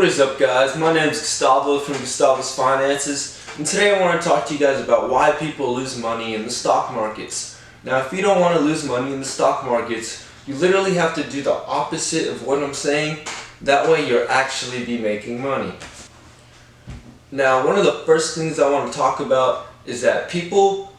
What is up, guys? My name is Gustavo from Gustavo's Finances, and today I want to talk to you guys about why people lose money in the stock markets. Now, if you don't want to lose money in the stock markets, you literally have to do the opposite of what I'm saying. That way you'll actually be making money. Now, one of the first things I want to talk about is that people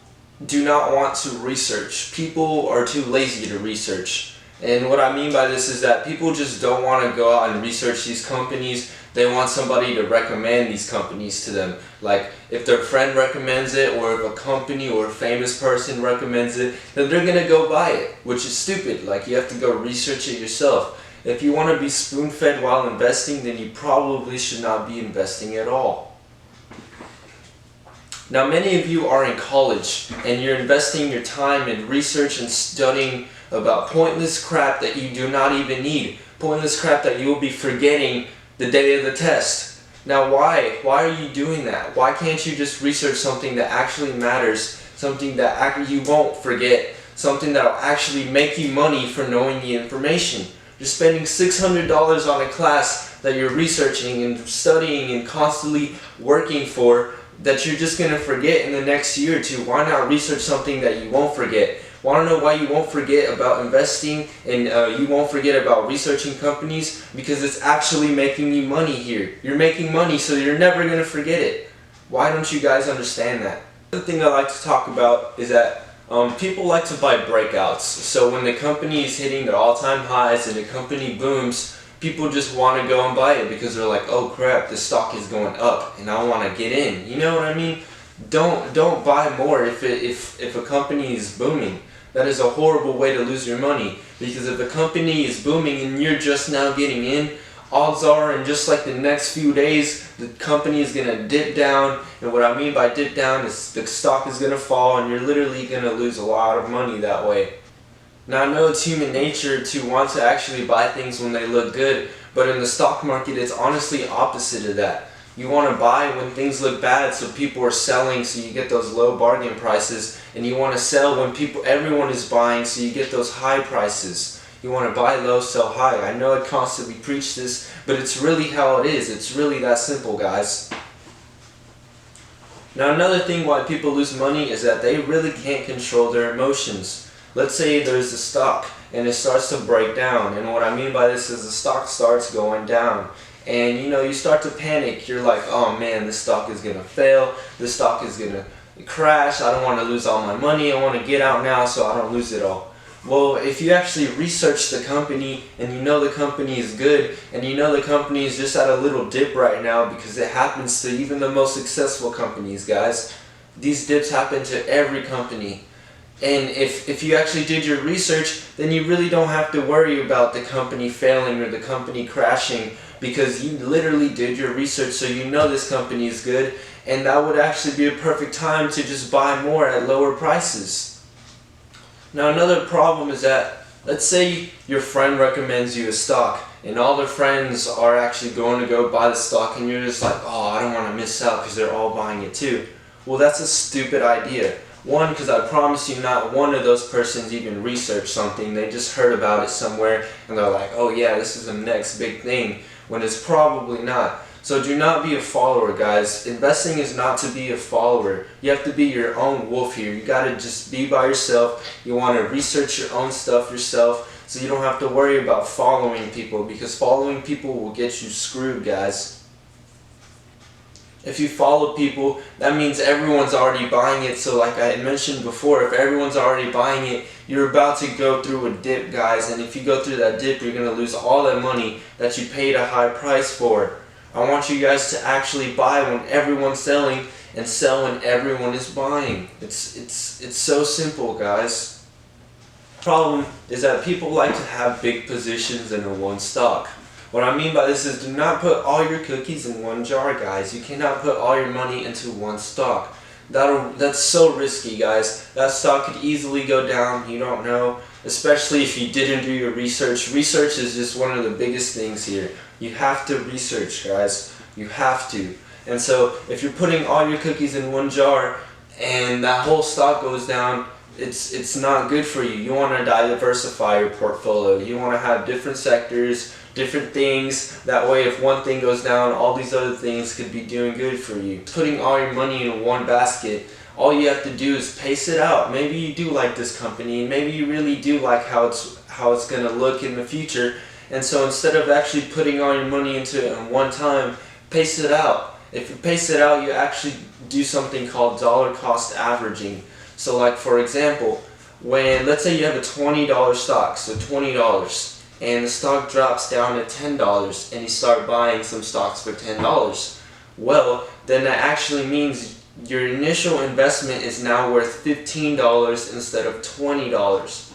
do not want to research. People are too lazy to research. And what I mean by this is that people just don't want to go out and research these companies. They want somebody to recommend these companies to them. Like if their friend recommends it, or if a company or a famous person recommends it, then they're going to go buy it, which is stupid. Like you have to go research it yourself. If you want to be spoon-fed while investing, then you probably should not be investing at all. Now, many of you are in college and you're investing your time in research and studying about pointless crap that you do not even need. Pointless crap that you will be forgetting the day of the test. Now, why? Why are you doing that? Why can't you just research something that actually matters? Something that you won't forget. Something that will actually make you money for knowing the information. You're spending $600 on a class that you're researching and studying and constantly working for, that you're just going to forget in the next year or two. Why not research something that you won't forget? Want to know why you won't forget about investing and you won't forget about researching companies? Because it's actually making you money here. You're making money, so you're never going to forget it. Why don't you guys understand that? The thing I like to talk about is that people like to buy breakouts. So when the company is hitting their all-time highs and the company booms, people just want to go and buy it because they're like, oh crap, the stock is going up and I want to get in. You know what I mean? Don't buy more if a company is booming. That is a horrible way to lose your money, because if a company is booming and you're just now getting in, odds are in just like the next few days the company is going to dip down, and what I mean by dip down is the stock is going to fall and you're literally going to lose a lot of money that way. Now, I know it's human nature to want to actually buy things when they look good, but in the stock market it's honestly opposite of that. You want to buy when things look bad, so people are selling, so you get those low bargain prices, and you want to sell when everyone is buying, so you get those high prices. You want to buy low, sell high. I know I constantly preach this, but it's really how it is. It's really that simple, guys. Now, another thing why people lose money is that they really can't control their emotions. Let's say there's a stock and it starts to break down, and what I mean by this is the stock starts going down. And you start to panic. You're like, oh man, this stock is going to fail. This stock is going to crash. I don't want to lose all my money. I want to get out now so I don't lose it all. Well, if you actually research the company and you know the company is good and you know the company is just at a little dip right now, because it happens to even the most successful companies, guys. These dips happen to every company. And if you actually did your research, then you really don't have to worry about the company failing or the company crashing, because you literally did your research, so you know this company is good, and that would actually be a perfect time to just buy more at lower prices. Now, another problem is that, let's say your friend recommends you a stock, and all their friends are actually going to go buy the stock, and you're just like, oh, I don't want to miss out because they're all buying it too. Well, that's a stupid idea. One, because I promise you not one of those persons even researched something. They just heard about it somewhere and they're like, oh yeah, this is the next big thing, when it's probably not. So do not be a follower, guys. Investing is not to be a follower. You have to be your own wolf here. You got to just be by yourself. You want to research your own stuff yourself, so you don't have to worry about following people, because following people will get you screwed, guys. If you follow people, that means everyone's already buying it. So like I had mentioned before, if everyone's already buying it, you're about to go through a dip, guys. And if you go through that dip, you're going to lose all that money that you paid a high price for. I want you guys to actually buy when everyone's selling and sell when everyone is buying. It's so simple, guys. The problem is that people like to have big positions in a one stock. What I mean by this is, do not put all your cookies in one jar, guys. You cannot put all your money into one stock. That's so risky, guys. That stock could easily go down. You don't know, especially if you didn't do your research. Research is just one of the biggest things here. You have to research, guys. You have to. And so if you're putting all your cookies in one jar and that whole stock goes down, it's not good for you. You want to diversify your portfolio. You want to have different sectors, different things. That way if one thing goes down, all these other things could be doing good for you. Putting all your money in one basket, all you have to do is pace it out. Maybe you do like this company, and maybe you really do like how it's going to look in the future. And so instead of actually putting all your money into it in one time, pace it out. If you pace it out, you actually do something called dollar cost averaging. So like for example, when let's say you have a $20 stock, so $20, and the stock drops down to $10 and you start buying some stocks for $10, well, then that actually means your initial investment is now worth $15 instead of $20.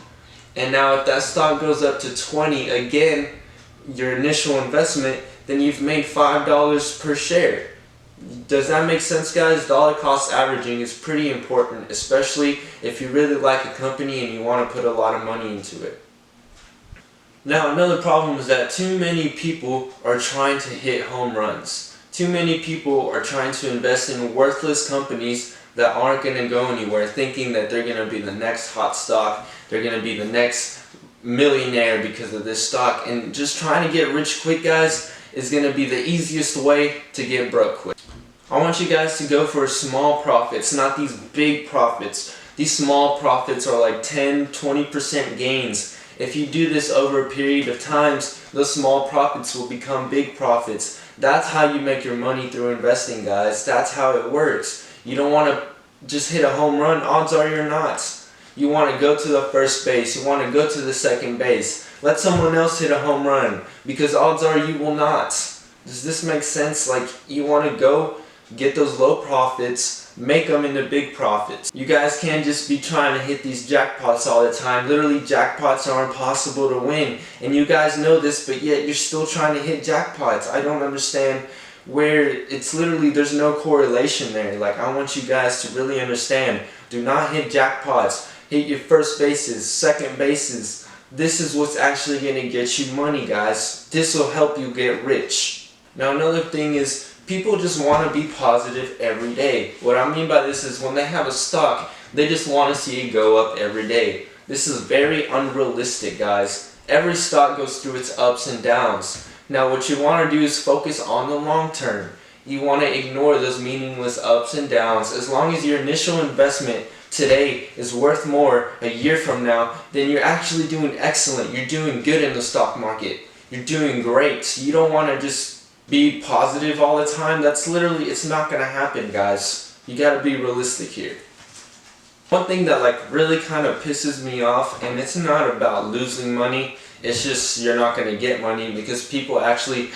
And now if that stock goes up to 20 again, your initial investment, then you've made $5 per share. Does that make sense, guys? Dollar cost averaging is pretty important, especially if you really like a company and you want to put a lot of money into it. Now, another problem is that too many people are trying to hit home runs. Too many people are trying to invest in worthless companies that aren't going to go anywhere, thinking that they're going to be the next hot stock, they're going to be the next millionaire because of this stock. And just trying to get rich quick, guys, is going to be the easiest way to get broke quick. I want you guys to go for small profits, not these big profits. These small profits are like 10-20% gains. If you do this over a period of times, those small profits will become big profits. That's how you make your money through investing, guys. That's how it works. You don't want to just hit a home run. Odds are you're not. You want to go to the first base. You want to go to the second base. Let someone else hit a home run, because odds are you will not. Does this make sense? Like, you want to go get those low profits, make them into big profits. You guys can't just be trying to hit these jackpots all the time. Literally, jackpots are impossible to win, and you guys know this, but yet you're still trying to hit jackpots. I don't understand where it's literally, there's no correlation there. Like, I want you guys to really understand. Do not hit jackpots. Hit your first bases, second bases. This is what's actually going to get you money, guys. This will help you get rich. Now, another thing is, people just want to be positive every day. What I mean by this is when they have a stock, they just want to see it go up every day. This is very unrealistic, guys. Every stock goes through its ups and downs. Now what you want to do is focus on the long term. You want to ignore those meaningless ups and downs. As long as your initial investment today is worth more a year from now, then you're actually doing excellent. You're doing good in the stock market. You're doing great. You don't want to just be positive all the time. That's literally, it's not going to happen, guys. You got to be realistic here. One thing that like really kind of pisses me off, and it's not about losing money, it's just you're not going to get money because people actually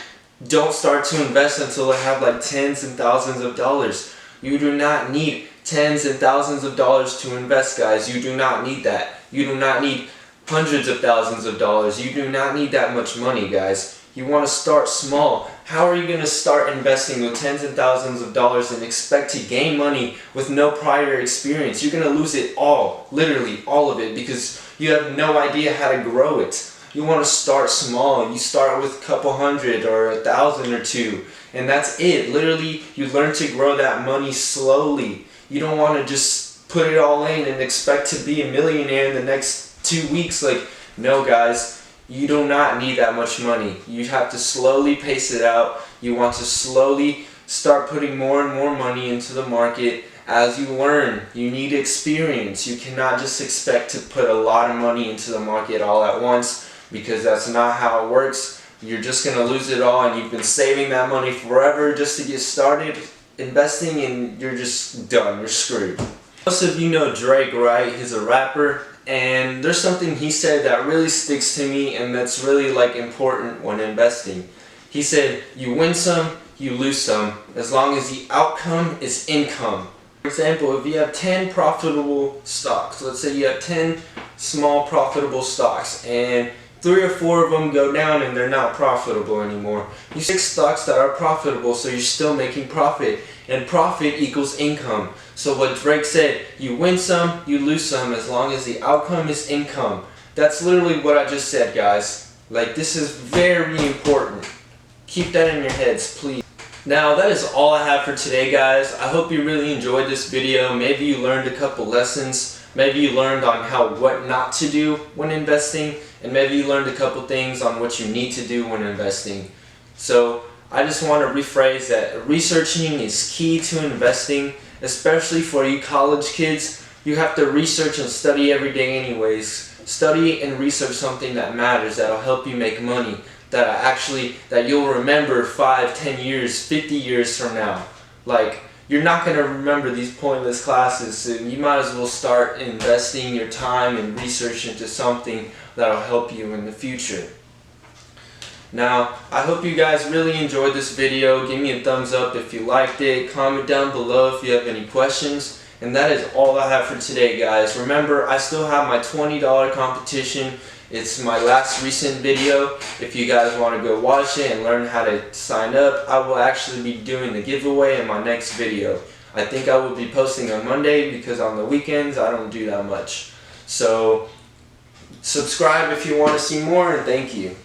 don't start to invest until they have like tens and thousands of dollars. You do not need tens and thousands of dollars to invest, guys. You do not need that. You do not need hundreds of thousands of dollars. You do not need that much money, guys. You want to start small. How are you going to start investing with tens and thousands of dollars and expect to gain money with no prior experience? You're going to lose it all, literally all of it, because you have no idea how to grow it. You want to start small. You start with a couple hundred or 1,000 or 2, and that's it. Literally, you learn to grow that money slowly. You don't want to just put it all in and expect to be a millionaire in the next 2 weeks. Like, no, guys. You do not need that much money. You have to slowly pace it out. You want to slowly start putting more and more money into the market as you learn. You need experience. You cannot just expect to put a lot of money into the market all at once, because that's not how it works. You're just going to lose it all, and you've been saving that money forever just to get started investing, and you're just done. You're screwed. Most of you know Drake, right? He's a rapper. And there's something he said that really sticks to me, and that's really like important when investing. He said, you win some, you lose some, as long as the outcome is income. For example, if you have 10 profitable stocks, let's say you have 10 small profitable stocks, and 3 or 4 of them go down and they're not profitable anymore. You 6 stocks that are profitable, so you're still making profit, and profit equals income. So what Drake said, you win some, you lose some, as long as the outcome is income. That's literally what I just said, guys. Like, this is very important. Keep that in your heads, please. Now, that is all I have for today, guys. I hope you really enjoyed this video. Maybe you learned a couple lessons. Maybe you learned on what not to do when investing, and maybe you learned a couple things on what you need to do when investing. So I just want to rephrase that researching is key to investing, especially for you college kids. You have to research and study every day anyways. Study and research something that matters, that'll help you make money, that you'll remember 5, 10 years, 50 years from now. Like, you're not going to remember these pointless classes, so you might as well start investing your time and research into something that'll help you in the future. Now, I hope you guys really enjoyed this video. Give me a thumbs up if you liked it. Comment down below if you have any questions. And that is all I have for today, guys. Remember, I still have my $20 competition. It's my last recent video. If you guys want to go watch it and learn how to sign up, I will actually be doing the giveaway in my next video. I think I will be posting on Monday because on the weekends I don't do that much. So, subscribe if you want to see more, and thank you.